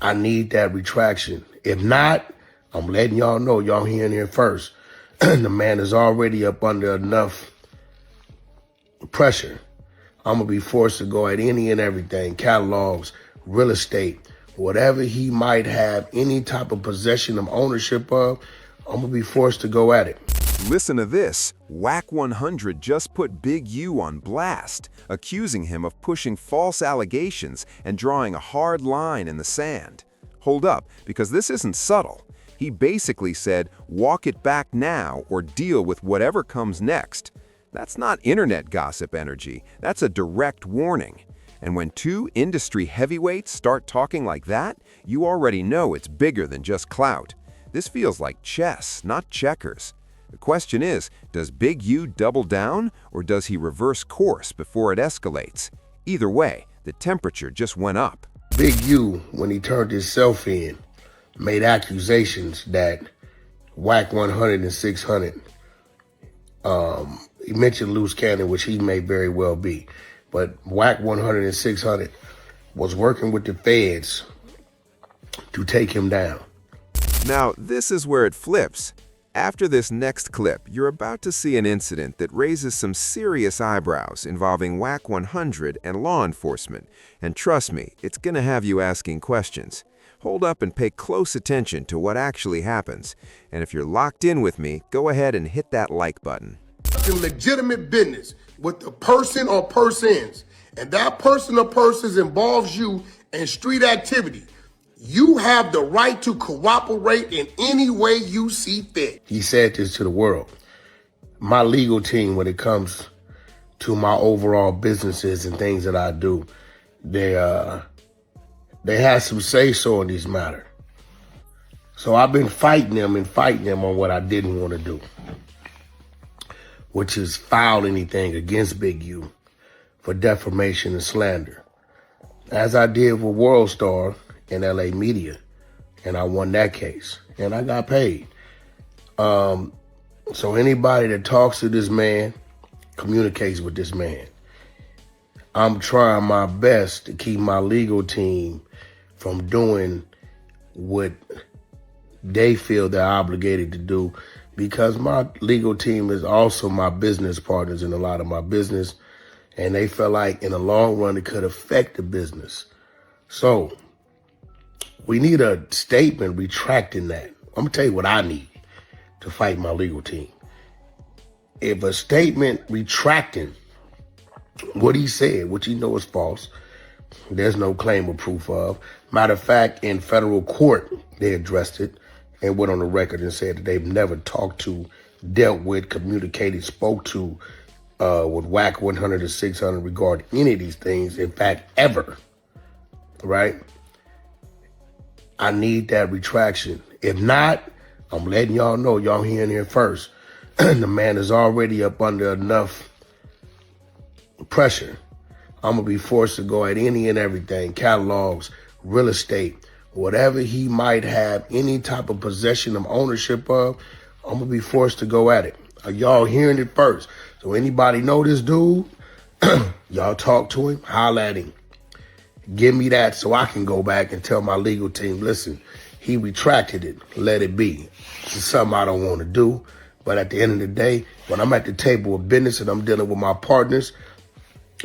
I need that retraction. If not, I'm letting y'all know, y'all hearing here first. The man is already up under enough pressure. I'm going to be forced to go at any and everything, catalogs, real estate, whatever he might have any type of possession of ownership of, I'm going to be forced to go at it. Listen to this. Wack 100 just put Big U on blast, accusing him of pushing false allegations and drawing a hard line in the sand. Hold up, because this isn't subtle. He basically said, walk it back now or deal with whatever comes next. That's not internet gossip energy. That's a direct warning. And when two industry heavyweights start talking like that, you already know it's bigger than just clout. This feels like chess, not checkers. The question is, does Big U double down or does he reverse course before it escalates? Either way, the temperature just went up. Big U, when he turned himself in, made accusations that Wack 100 and 600, he mentioned loose cannon, which he may very well be, but Wack 100 and 600 was working with the feds to take him down. Now, this is where it flips. After this next clip, you're about to see an incident that raises some serious eyebrows involving Wack 100 and law enforcement. And trust me, it's gonna have you asking questions. Hold up and pay close attention to what actually happens. And if you're locked in with me, go ahead and hit that like button. Legitimate business with the person or persons, and that person or persons involves you in street activity, you have the right to cooperate in any way you see fit. He said this to the world. My legal team, when it comes to my overall businesses and things that I do, they have some say-so in these matters. So I've been fighting them on what I didn't want to do, which is file anything against Big U for defamation and slander, as I did with World Star in LA Media, and I won that case, and I got paid. So anybody that talks to this man, communicates with this man, I'm trying my best to keep my legal team from doing what they feel they're obligated to do, because my legal team is also my business partners in a lot of my business, and they feel like in the long run it could affect the business. So we need a statement retracting that. I'm gonna tell you what I need to fight my legal team. If a statement retracting what he said, which he know is false, there's no claim or proof of. Matter of fact, in federal court, they addressed it and went on the record and said that they've never talked to, dealt with, communicated, spoke to with Wack 100 or 600 regarding any of these things, in fact, ever, right? I need that retraction. If not, I'm letting y'all know, y'all hearing here first. The man is already up under enough pressure. I'm going to be forced to go at any and everything, catalogs, real estate, whatever he might have any type of possession of ownership of, I'm going to be forced to go at it. Y'all hearing it first. So anybody know this dude, y'all talk to him, holler at him. Give me that so I can go back and tell my legal team, listen, he retracted it, let it be. This is something I don't want to do. But at the end of the day, when I'm at the table of business and I'm dealing with my partners,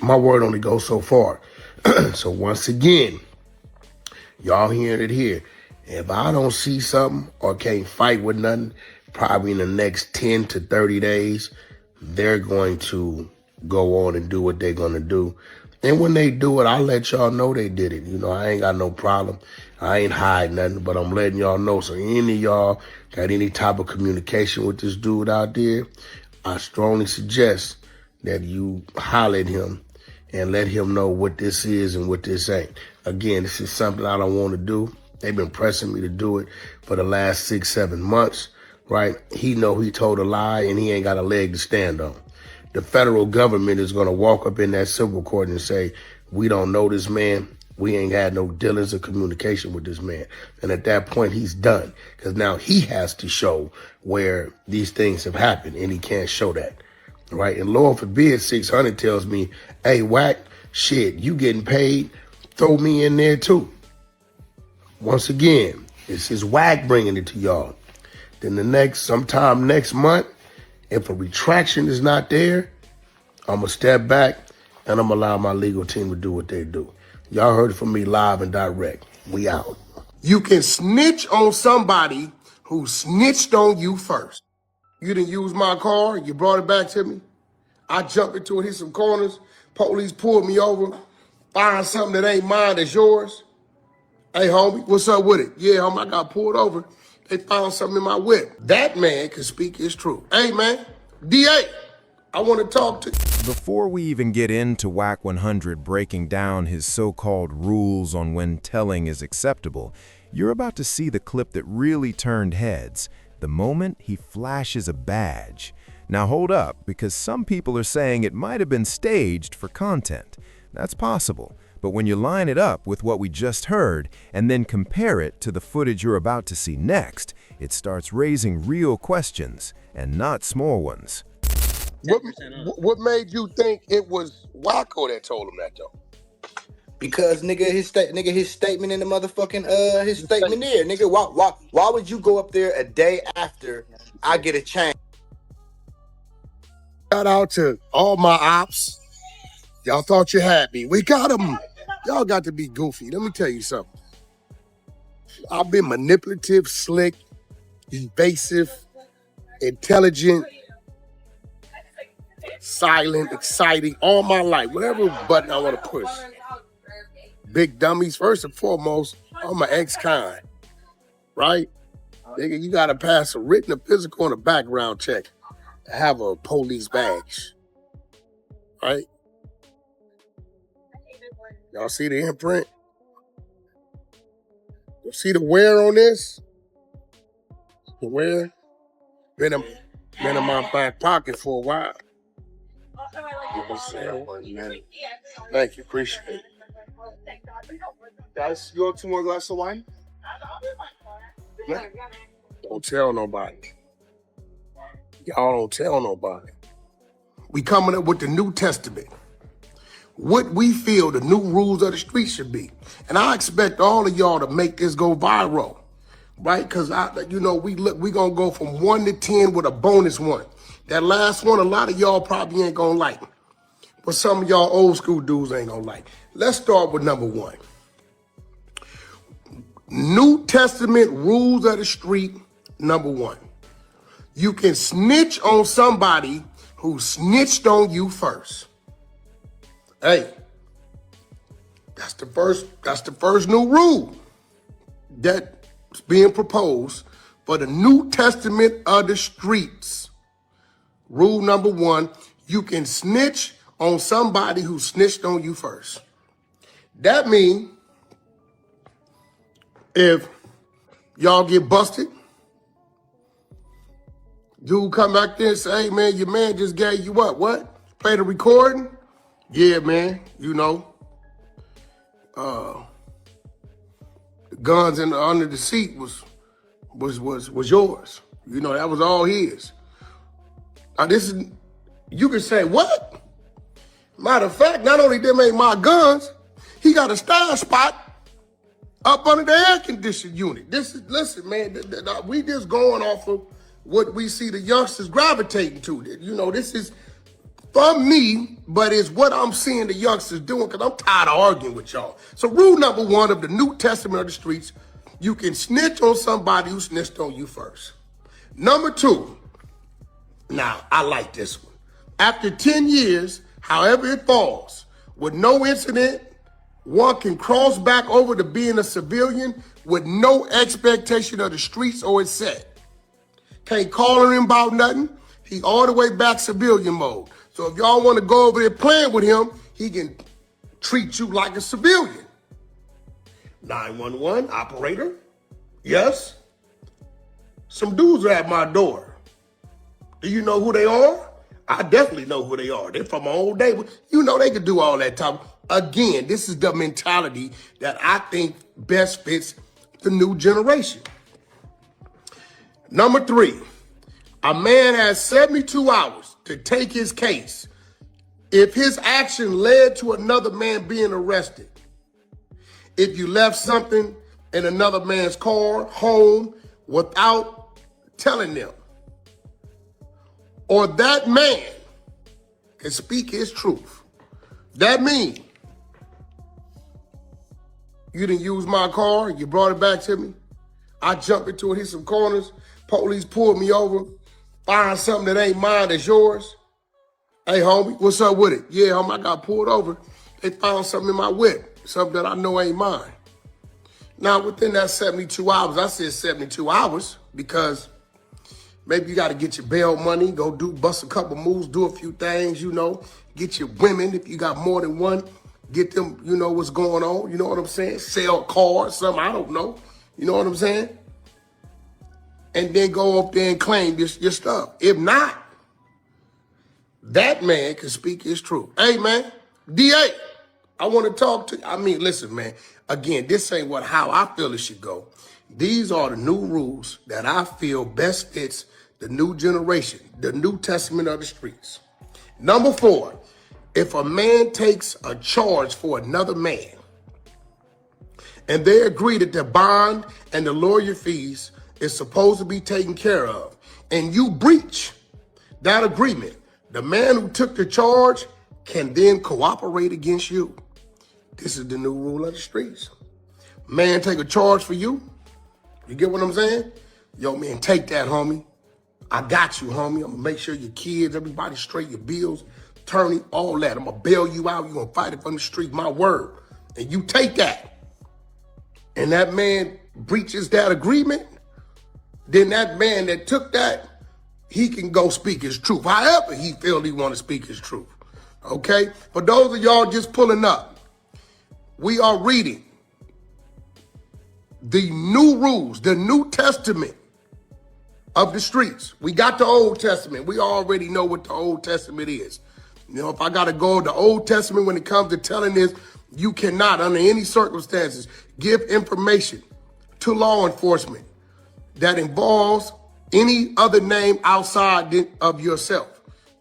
my word only goes so far. So once again, y'all hearing it here. If I don't see something or can't fight with nothing, probably in the next 10 to 30 days, they're going to go on and do what they're going to do. And when they do it, I'll let y'all know they did it. You know, I ain't got no problem. I ain't hiding nothing, but I'm letting y'all know. So any of y'all got any type of communication with this dude out there, I strongly suggest that you holler at him and let him know what this is and what this ain't. Again, this is something I don't want to do. They've been pressing me to do it for the last 6-7 months, right? He know he told a lie and he ain't got a leg to stand on. The federal government is going to walk up in that civil court and say, we don't know this man. We ain't had no dealings or communication with this man. And at that point, he's done, because now he has to show where these things have happened, and he can't show that, right? And Lord forbid 600 tells me, hey, Wack, shit, you getting paid, throw me in there too. Once again, this is Wack bringing it to y'all. Then sometime next month, if a retraction is not there, I'm going to step back and I'm going to allow my legal team to do what they do. Y'all heard it from me live and direct. We out. You can snitch on somebody who snitched on you first. You didn't use my car, you brought it back to me. I jumped into it, hit some corners, police pulled me over, find something that ain't mine that's yours. Hey, homie, what's up with it? Yeah, homie, I got pulled over. They found something in my whip. That man can speak his truth. Hey, man, DA, I want to talk to you. Before we even get into Wack 100 breaking down his so-called rules on when telling is acceptable, you're about to see the clip that really turned heads, the moment he flashes a badge. Now hold up, because some people are saying it might have been staged for content. That's possible, but when you line it up with what we just heard and then compare it to the footage you're about to see next, it starts raising real questions, and not small ones. What made you think it was Wacko that told him that, though? Because nigga, his statement in the motherfucking his statement there, nigga. Why would you go up there a day after I get a change? Shout out to all my ops. Y'all thought you had me. We got them. Y'all got to be goofy. Let me tell you something. I've been manipulative, slick, evasive, intelligent, silent, exciting all my life. Whatever button I want to push. Big dummies, first and foremost, I'm an ex-con, right? Nigga, you got to pass a written, a physical, and a background check to have a police badge, right? Y'all see the imprint? You see the wear on this? The wear? Been in my back pocket for a while. You know what I'm saying? Thank you, appreciate it. Guys, you want 2 more glasses of wine? Yeah. Don't tell nobody. Y'all don't tell nobody. We coming up with the New Testament. What we feel the new rules of the street should be. And I expect all of y'all to make this go viral, right? Because we gonna go from 1 to 10 with a bonus 1. That last one, a lot of y'all probably ain't gonna like. But some of y'all old school dudes ain't gonna like. Let's start with number 1. New Testament rules of the street, number 1. You can snitch on somebody who snitched on you first. Hey, that's the first new rule that's being proposed for the New Testament of the streets. Rule number 1, you can snitch on somebody who snitched on you first. That means if y'all get busted, dude come back there and say, hey man, your man just gave you up. What? Play the recording? Yeah, man, the guns under the seat was yours. That was all his. Now you can say, what? Matter of fact, not only them ain't my guns, he got a stash spot up under the air conditioned unit. Listen, man, we just going off of what we see the youngsters gravitating to. This is from me, but it's what I'm seeing the youngsters doing because I'm tired of arguing with y'all. So rule number 1 of the New Testament of the streets, you can snitch on somebody who snitched on you first. Number 2, now I like this one. After 10 years, however it falls, with no incident, one can cross back over to being a civilian with no expectation of the streets or its set. Can't call him about nothing. He all the way back civilian mode. So if y'all want to go over there playing with him, he can treat you like a civilian. 911 operator. Yes. Some dudes are at my door. Do you know who they are? I definitely know who they are. They're from my old day. They could do all that time. Again, this is the mentality that I think best fits the new generation. Number 3, a man has 72 hours to take his case if his action led to another man being arrested. If you left something in another man's car, home, without telling them. Or that man can speak his truth. That means you didn't use my car, you brought it back to me. I jumped into it, hit some corners, police pulled me over, find something that ain't mine that's yours. Hey, homie, what's up with it? Yeah, homie, I got pulled over. They found something in my whip, something that I know ain't mine. Now, within that 72 hours, I said 72 hours because maybe you got to get your bail money, go bust a couple moves, do a few things, you know, get your women, if you got more than one, get them, you know, what's going on, you know what I'm saying? Sell cars, something, I don't know, you know what I'm saying? And then go up there and claim your stuff. If not, that man can speak his truth. Hey, man, DA, I want to talk to you. I mean, listen, man, again, this ain't how I feel it should go. These are the new rules that I feel best fits the new generation, the New Testament of the streets. Number 4, if a man takes a charge for another man and they agree that the bond and the lawyer fees is supposed to be taken care of, and you breach that agreement, the man who took the charge can then cooperate against you. This is the new rule of the streets. Man take a charge for you. You get what I'm saying? Yo, man, take that, homie. I got you, homie. I'm gonna make sure your kids, everybody straight, your bills, attorney, all that. I'm gonna bail you out. You're gonna fight it from the street, my word. And you take that. And that man breaches that agreement, then that man that took that, he can go speak his truth. However he feel he want to speak his truth. Okay? For those of y'all just pulling up, we are reading the new rules, the New Testament of the streets. We got the Old Testament. We already know what the Old Testament is. You know, if I got to go to the Old Testament when it comes to telling this, you cannot, under any circumstances, give information to law enforcement that involves any other name outside of yourself.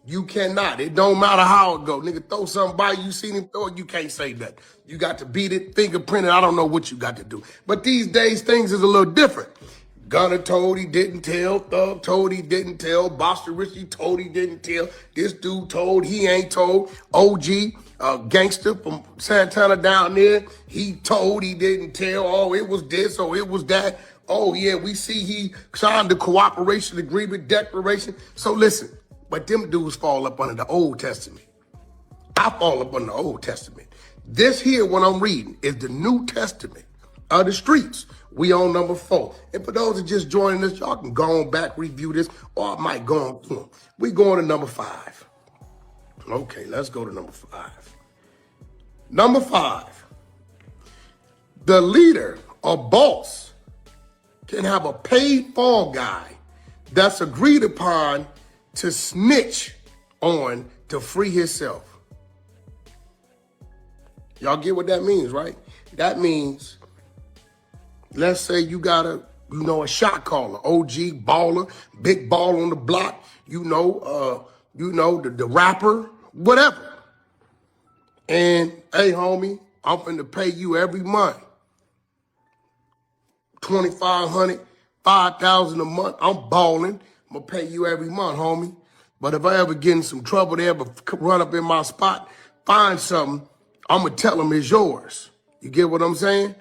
You cannot. It don't matter how it go. Nigga, throw something by you, seen him throw it, you can't say that. You got to beat it, fingerprint it, I don't know what you got to do. But these days, things is a little different. Gunner told he didn't tell, Thug told he didn't tell, Boster Richie told he didn't tell, this dude told he ain't told, OG, gangster from Santana down there, he told he didn't tell, oh, it was this, oh, it was that. Oh, yeah, we see he signed the cooperation agreement declaration. So listen, but them dudes fall up under the Old Testament. I fall up under the Old Testament. This here, what I'm reading, is the New Testament of the streets. We on number 4. And for those that just joining us, y'all can go on back, review this, or I might go on through them. We going to number 5. Okay, let's go to number 5. Number 5. The leader or boss can have a paid fall guy that's agreed upon to snitch on to free himself. Y'all get what that means, right? That means, let's say you got a shot caller, OG baller, big ball on the block, the rapper, whatever. And hey, homie, I'm finna pay you every month. $2,500, $5,000 a month. I'm balling. I'm gonna pay you every month, homie. But if I ever get in some trouble, they ever run up in my spot, find something, I'm gonna tell them it's yours. You get what I'm saying?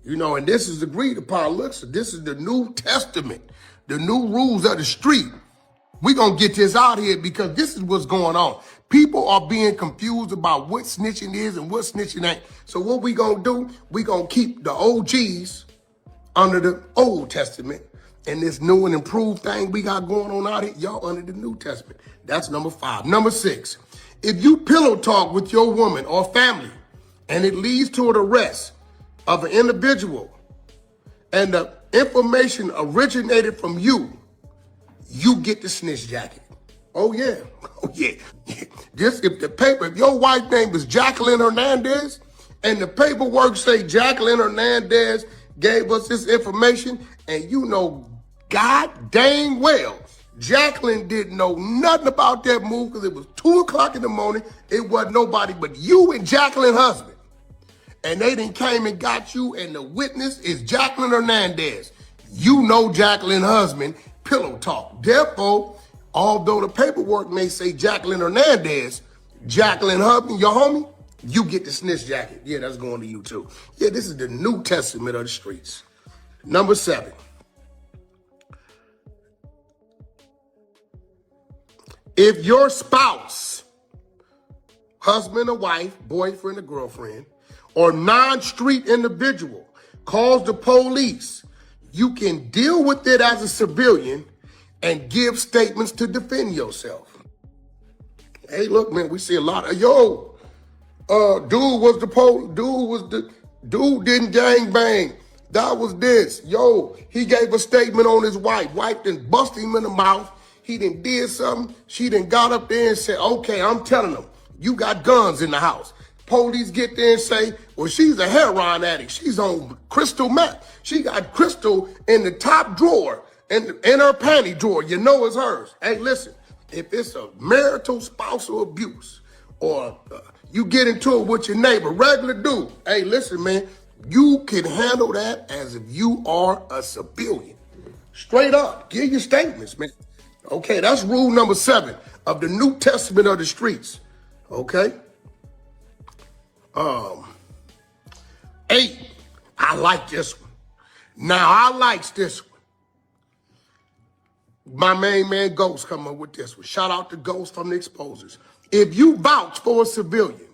You know, and this is agreed upon. Look, so this is the New Testament, the new rules of the street. We're gonna get this out here because this is what's going on. People are being confused about what snitching is and what snitching ain't. So what we gonna do, we gonna keep the OGs under the Old Testament, and this new and improved thing we got going on out here, y'all under the New Testament. That's number 5. Number 6, if you pillow talk with your woman or family and it leads to an arrest of an individual and the information originated from you, you get the snitch jacket. Oh yeah, oh yeah. Just if your wife's name is Jacqueline Hernandez and the paperwork say Jacqueline Hernandez gave us this information, and you know god dang well Jacqueline didn't know nothing about that move because it was 2 o'clock in the morning. It wasn't nobody but you and Jacqueline's husband. and they done came and got you, and the witness is Jacqueline Hernandez. You know Jacqueline's husband, pillow talk. Therefore, although the paperwork may say Jacqueline Hernandez, Jacqueline husband, your homie, you get the snitch jacket. Yeah, that's going to you too. Yeah, this is the New Testament of the streets. Number 7. If your spouse, husband or wife, boyfriend or girlfriend, or non-street individual calls the police, you can deal with it as a civilian and give statements to defend yourself. Hey, look, man, we see a lot of, dude didn't gang bang. That was this. Yo, he gave a statement on his wife. Wife done bust him in the mouth. He done did something. She done got up there and said, okay, I'm telling them, you got guns in the house. Police get there and say, well, she's a heroin addict. She's on crystal meth. She got crystal in the top drawer, in her panty drawer. You know it's hers. Hey, listen, if it's a marital spousal abuse or you get into it with your neighbor, regular dude, hey, listen, man, you can handle that as if you are a civilian. Straight up, give your statements, man. Okay, that's rule number 7 of the New Testament of the streets. Okay. 8, I like this one. Now, I likes this one. My main man Ghost come up with this one. Shout out to Ghost from the Exposers. If you vouch for a civilian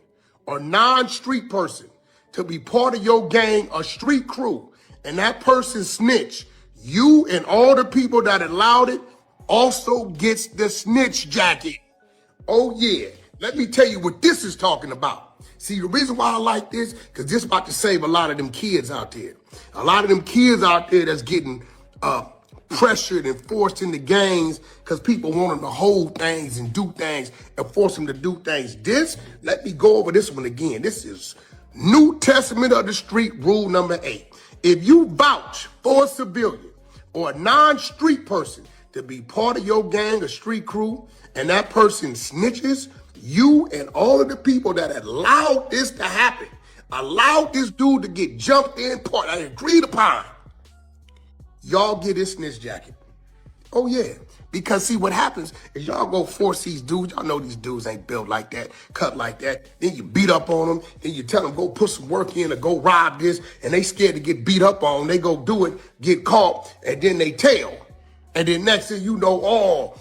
or non-street person to be part of your gang or street crew, and that person snitch, you and all the people that allowed it also gets the snitch jacket. Oh yeah, let me tell you what this is talking about. See, the reason why I like this, because this about to save a lot of them kids out there. A lot of them kids out there that's getting pressured and forced into gangs because people want them to hold things and do things and force them to do things. Let me go over this one again. This is New Testament of the Street, rule number 8. If you vouch for a civilian or a non-street person to be part of your gang or street crew, and that person snitches, you and all of the people that allowed this to happen, allowed this dude to get jumped in, part I agreed upon, y'all get this snitch jacket. Oh yeah, because see what happens is y'all go force these dudes, y'all know these dudes ain't built like that, cut like that, then you beat up on them, then you tell them go put some work in or go rob this, and they scared to get beat up on, they go do it, get caught, and then they tell. And then next thing you know,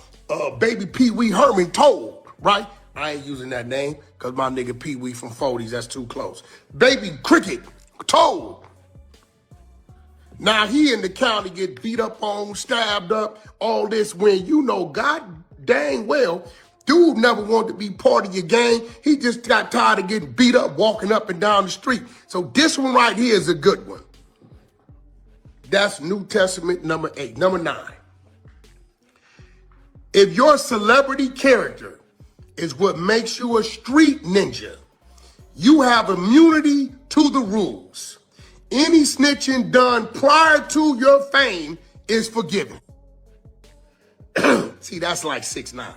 baby Pee Wee Herman told, right? I ain't using that name because my nigga Pee Wee from 40s, that's too close. Baby Cricket told. Now he in the county get beat up on, stabbed up, all this when you know God dang well, dude never wanted to be part of your gang. He just got tired of getting beat up, walking up and down the street. So this one right here is a good one. That's New Testament number 8. Number 9. If your celebrity character is what makes you a street ninja, you have immunity to the rules. Any snitching done prior to your fame is forgiven. See, that's like 6ix9ine.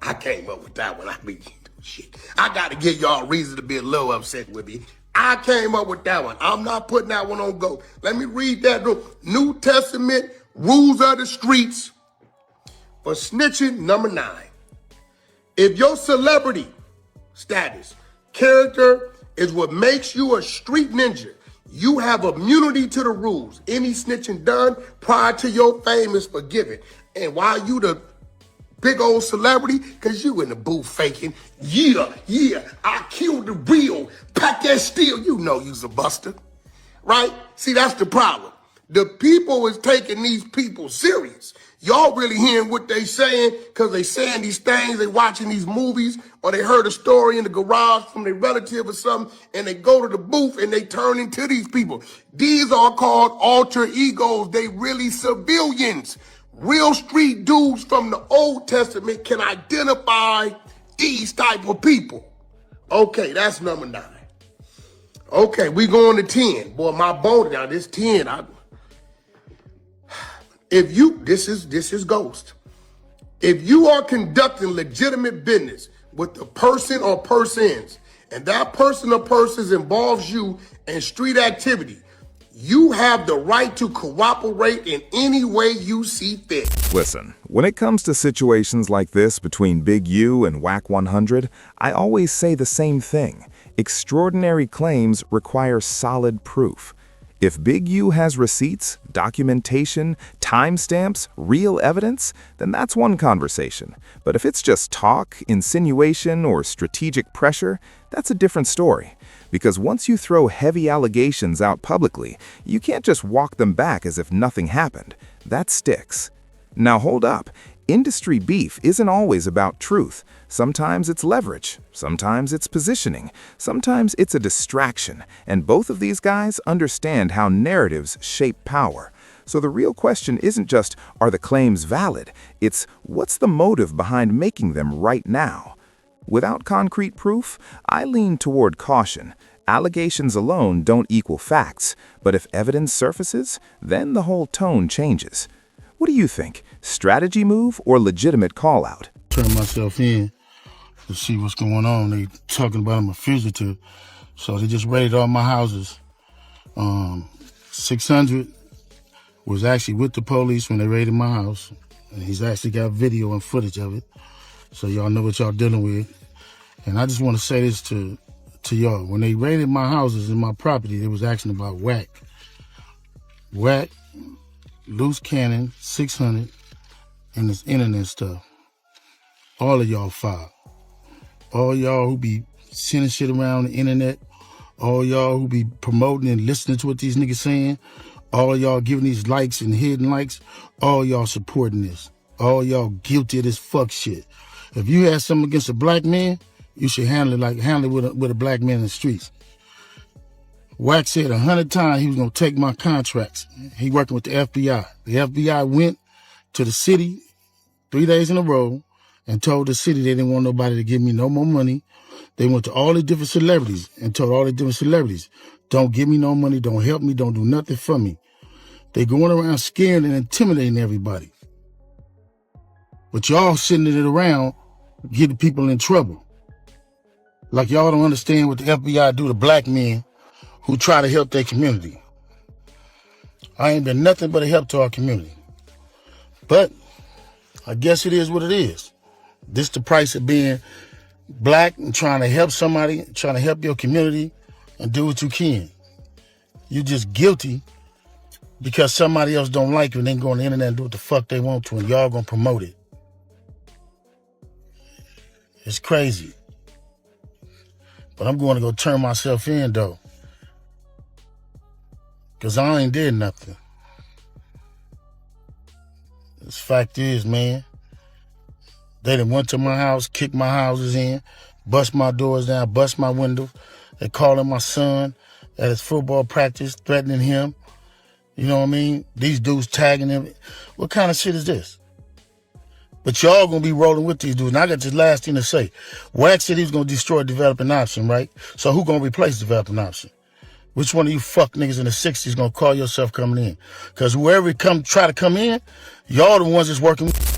I came up with that one. I mean, shit. I got to give y'all a reason to be a little upset with me. I came up with that one. I'm not putting that one on go. Let me read that rule. New Testament, rules of the streets for snitching, number 9. If your celebrity status, character is what makes you a street ninja, you have immunity to the rules. Any snitching done prior to your fame is forgiven. And while you the big old celebrity, because you in the booth faking, yeah, I killed the real, pack that steel, you know you's a buster, right? See, that's the problem. The people is taking these people serious. Y'all really hearing what they saying because they saying these things, they watching these movies, or they heard a story in the garage from their relative or something, and they go to the booth and they turn into these people. These are called alter egos. They really civilians. Real street dudes from the Old Testament can identify these type of people. Okay, that's number 9. Okay, we going to 10. Boy, my bone now, this 10, this is Ghost. If you are conducting legitimate business with the person or persons and that person or persons involves you in street activity, you have the right to cooperate in any way you see fit. Listen, when it comes to situations like this between Big U and Wack 100, I always say the same thing. Extraordinary claims require solid proof. If Big U has receipts, documentation, timestamps, real evidence, then that's one conversation. But if it's just talk, insinuation, or strategic pressure, that's a different story. Because once you throw heavy allegations out publicly, you can't just walk them back as if nothing happened. That sticks. Now hold up. Industry beef isn't always about truth. Sometimes it's leverage, sometimes it's positioning, sometimes it's a distraction, and both of these guys understand how narratives shape power. So the real question isn't just, are the claims valid? It's, what's the motive behind making them right now? Without concrete proof, I lean toward caution. Allegations alone don't equal facts, but if evidence surfaces, then the whole tone changes. What do you think? Strategy move or legitimate call-out? Turn myself in to see what's going on. They talking about I'm a fugitive. So they just raided all my houses. 600 was actually with the police when they raided my house. And he's actually got video and footage of it. So y'all know what y'all dealing with. And I just want to say this to y'all. When they raided my houses and my property, they was asking about Wack. Wack, loose cannon, 600, and this internet stuff. All of y'all filed. All y'all who be sending shit around the internet, all y'all who be promoting and listening to what these niggas saying, all y'all giving these likes and hidden likes, all y'all supporting this. All y'all guilty of this fuck shit. If you had something against a black man, you should handle it with a black man in the streets. Wack said 100 times he was gonna take my contracts. He working with the FBI. The FBI went to the city 3 days in a row and told the city they didn't want nobody to give me no more money. They went to all the different celebrities and told all the different celebrities, don't give me no money, don't help me, don't do nothing for me. They going around scaring and intimidating everybody. But y'all sitting it around getting people in trouble. Like y'all don't understand what the FBI do to black men who try to help their community. I ain't been nothing but a help to our community. But I guess it is what it is. This the price of being black and trying to help somebody, trying to help your community and do what you can. You just guilty because somebody else don't like you and they go on the internet and do what the fuck they want to and y'all gonna promote it. It's crazy. But I'm going to go turn myself in though. Cause I ain't did nothing. This fact is, man, they done went to my house, kicked my houses in, bust my doors down, bust my windows. They calling my son at his football practice, threatening him. You know what I mean? These dudes tagging him. What kind of shit is this? But y'all gonna be rolling with these dudes. And I got this last thing to say. Wack said he was gonna destroy developing option, right? So who gonna replace developing option? Which one of you fuck niggas in the 60s gonna call yourself coming in? Cause whoever try to come in, y'all the ones that's working with